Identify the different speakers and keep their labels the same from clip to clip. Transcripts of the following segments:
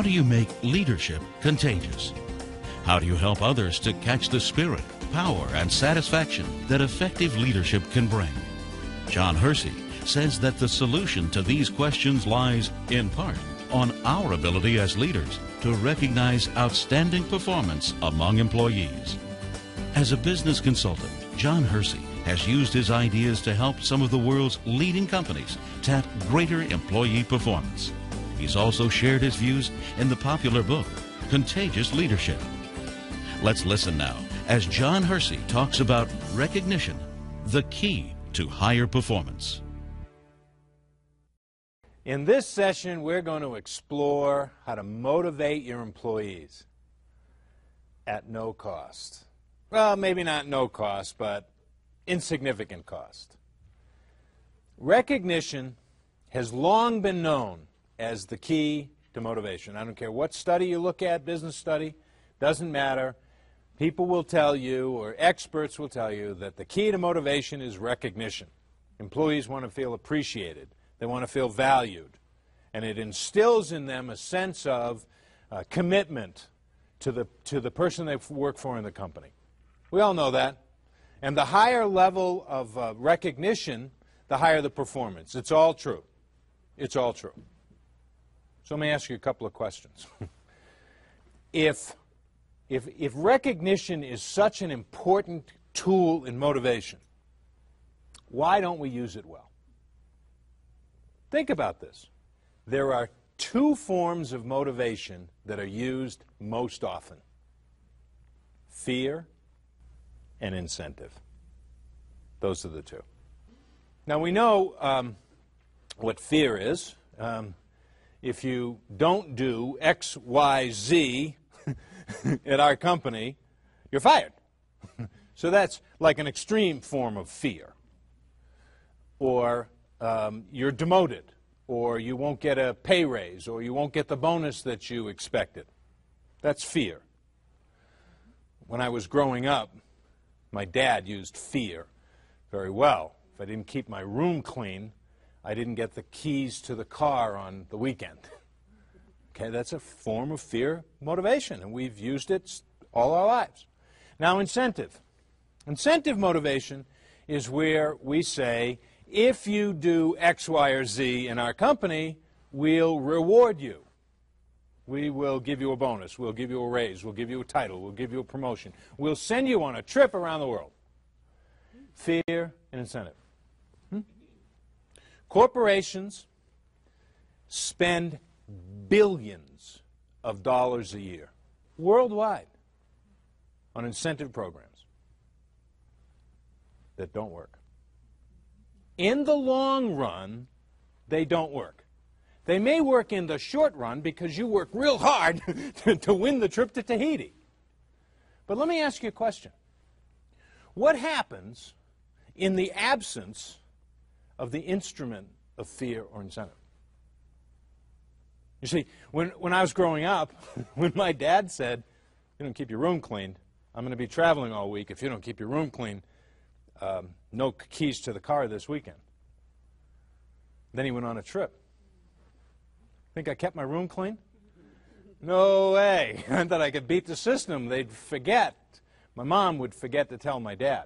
Speaker 1: do you make leadership contagious? How do you help others to catch the spirit, power, and satisfaction that effective leadership can bring? John Hersey says that the solution to these questions lies, in part, on our ability as leaders to recognize outstanding performance among employees. As a business consultant, John Hersey has used his ideas to help some of the world's leading companies tap greater employee performance. He's also shared his views in the popular book, Contagious Leadership. Let's listen now as John Hersey talks about recognition, the key to higher performance.
Speaker 2: In this session, we're going to explore how to motivate your employees at no cost. Well, maybe not no cost, but insignificant cost. Recognition has long been known as the key to motivation. I don't care what study you look at, business study, doesn't matter. People will tell you, or experts will tell you, that the key to motivation is recognition. Employees want to feel appreciated. They want to feel valued. And it instills in them a sense of commitment to the person they work for in the company. We all know that. And the higher level of recognition, the higher the performance. It's all true. It's all true. So let me ask you a couple of questions. If recognition is such an important tool in motivation, why don't we use it well? Think about this. There are two forms of motivation that are used most often: fear and incentive. Those are the two. Now we know what fear is. If you don't do X, Y, Z at our company, you're fired. So that's like an extreme form of fear. Or you're demoted, or you won't get a pay raise, or you won't get the bonus that you expected. That's fear. When I was growing up, my dad used fear very well. If I didn't keep my room clean, I didn't get the keys to the car on the weekend. Okay, that's a form of fear motivation, and we've used it all our lives. Now, incentive. Incentive motivation is where we say, if you do X, Y, or Z in our company, we'll reward you. We will give you a bonus. We'll give you a raise. We'll give you a title. We'll give you a promotion. We'll send you on a trip around the world. Fear and incentive. Corporations spend billions of dollars a year worldwide on incentive programs that don't work. In the long run, they don't work. They may work in the short run because you work real hard to win the trip to Tahiti. But let me ask you a question. What happens in the absence of the instrument of fear or incentive? You see, when I was growing up, when my dad said, you don't keep your room clean, I'm going to be traveling all week. If you don't keep your room clean, no keys to the car this weekend. Then he went on a trip. Think I kept my room clean? No way. I thought I could beat the system. They'd forget. My mom would forget to tell my dad.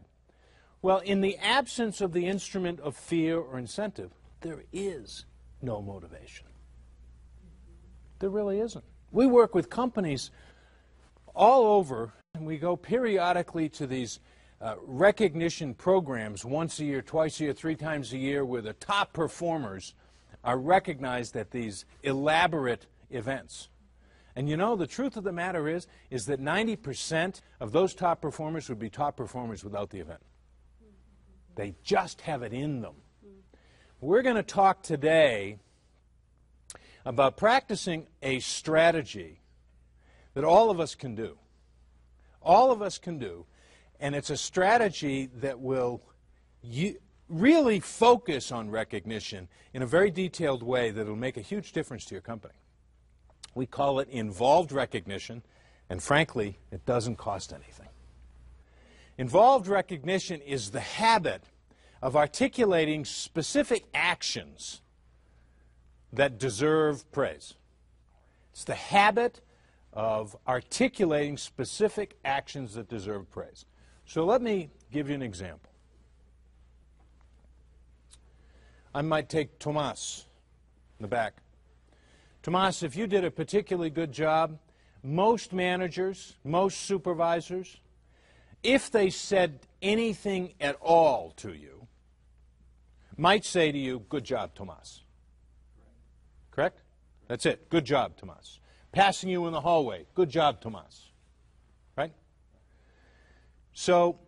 Speaker 2: Well, in the absence of the instrument of fear or incentive, there is no motivation. There really isn't. We work with companies all over, and we go periodically to these recognition programs once a year, twice a year, 3 times a year, where the top performers are recognized at these elaborate events. And you know, the truth of the matter is that 90% of those top performers would be top performers without the event. They just have it in them. We're going to talk today about practicing a strategy that all of us can do. All of us can do. And it's a strategy that will really focus on recognition in a very detailed way that will make a huge difference to your company. We call it involved recognition, and frankly, it doesn't cost anything. Involved recognition is the habit of articulating specific actions that deserve praise. It's the habit of articulating specific actions that deserve praise. So let me give you an example. I might take Tomas in the back. Tomas, if you did a particularly good job, most managers, most supervisors, if they said anything at all to you, might say to you, good job, Tomas. Correct? That's it. Good job, Tomas. Passing you in the hallway, good job, Tomas. Right? So,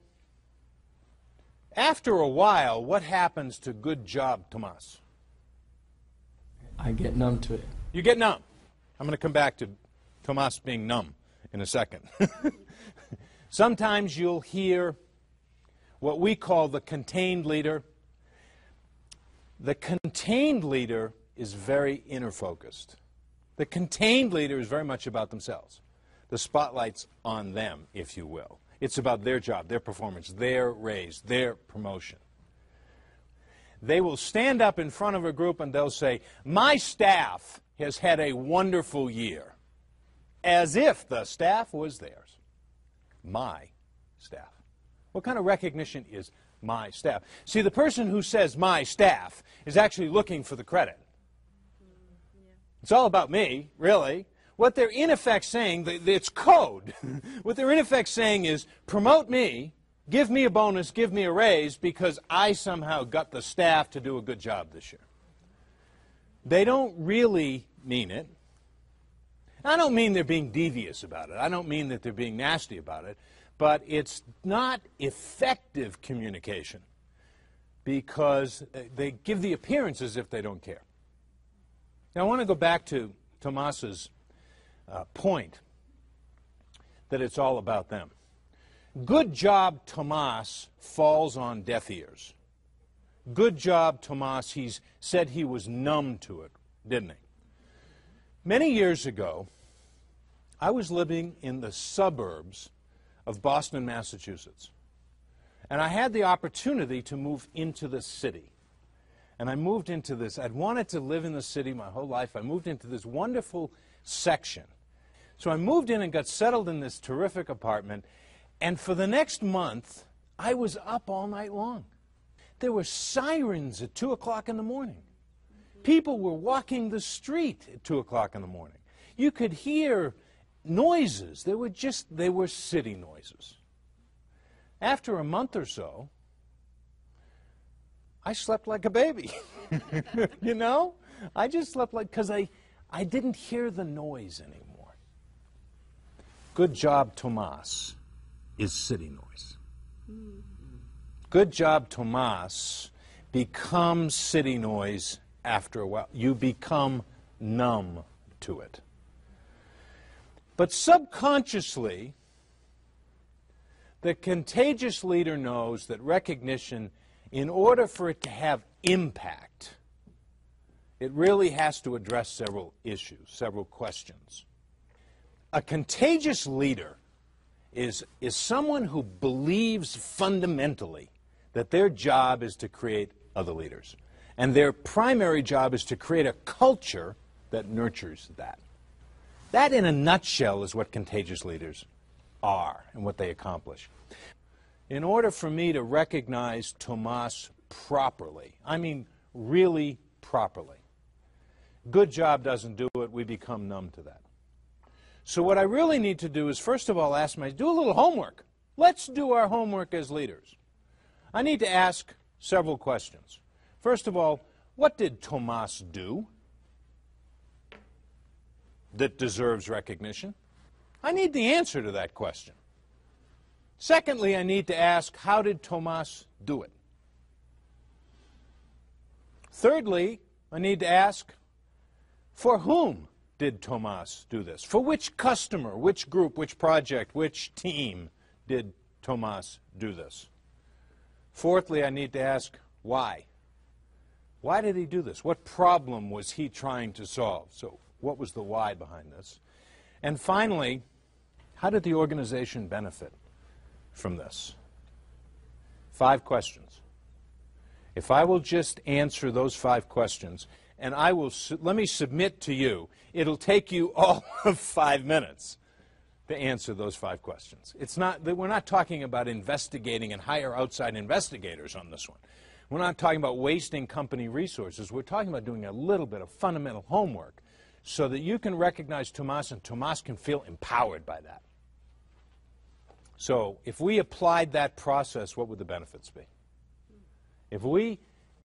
Speaker 2: after a while, what happens to good job, Tomas?
Speaker 3: I get numb to it.
Speaker 2: You get numb. I'm going to come back to Tomas being numb in a second. Sometimes you'll hear what we call the contained leader. The contained leader is very inner-focused. The contained leader is very much about themselves. The spotlight's on them, if you will. It's about their job, their performance, their raise, their promotion. They will stand up in front of a group and they'll say, my staff has had a wonderful year, as if the staff was theirs. My staff. What kind of recognition is my staff? See, the person who says my staff is actually looking for the credit. It's all about me, really. What they're in effect saying, it's code. What they're in effect saying is, promote me, give me a bonus, give me a raise, because I somehow got the staff to do a good job this year. They don't really mean it. I don't mean they're being devious about it. I don't mean that they're being nasty about it. But it's not effective communication because they give the appearance as if they don't care. Now, I want to go back to Tomas's point that it's all about them. Good job, Tomas, falls on deaf ears. Good job, Tomas, he's said he was numb to it, didn't he? Many years ago, I was living in the suburbs of Boston, Massachusetts. And I had the opportunity to move into the city. And I moved into this. I'd wanted to live in the city my whole life. I moved into this wonderful section. So I moved in and got settled in this terrific apartment. And for the next month, I was up all night long. There were sirens at 2 o'clock in the morning. People were walking the street at 2 o'clock in the morning. You could hear noises. They were city noises. After a month or so, I slept like a baby. You know? I just slept like, because I didn't hear the noise anymore. Good job, Tomas, is city noise. Good job, Tomas, becomes city noise after a while. You become numb to it. But subconsciously, the contagious leader knows that recognition, in order for it to have impact, it really has to address several issues, several questions. A contagious leader is someone who believes fundamentally that their job is to create other leaders. And their primary job is to create a culture that nurtures that. That, in a nutshell, is what contagious leaders are and what they accomplish. In order for me to recognize Tomas properly, I mean really properly, good job doesn't do it, we become numb to that. So what I really need to do is, first of all, do a little homework. Let's do our homework as leaders. I need to ask several questions. First of all, what did Tomas do that deserves recognition? I need the answer to that question. Secondly, I need to ask, how did Tomas do it? Thirdly, I need to ask, for whom did Tomas do this? For which customer, which group, which project, which team did Tomas do this? Fourthly, I need to ask, why? Why did he do this? What problem was he trying to solve? So what was the why behind this? And finally, how did the organization benefit from this? 5 questions. If I will just answer those 5 questions and let me submit to you, it'll take you all of 5 minutes to answer those 5 questions. We're not talking about investigating and hire outside investigators on this one. We're not talking about wasting company resources. We're talking about doing a little bit of fundamental homework so that you can recognize Tomas and Tomas can feel empowered by that. So if we applied that process, what would the benefits be? If we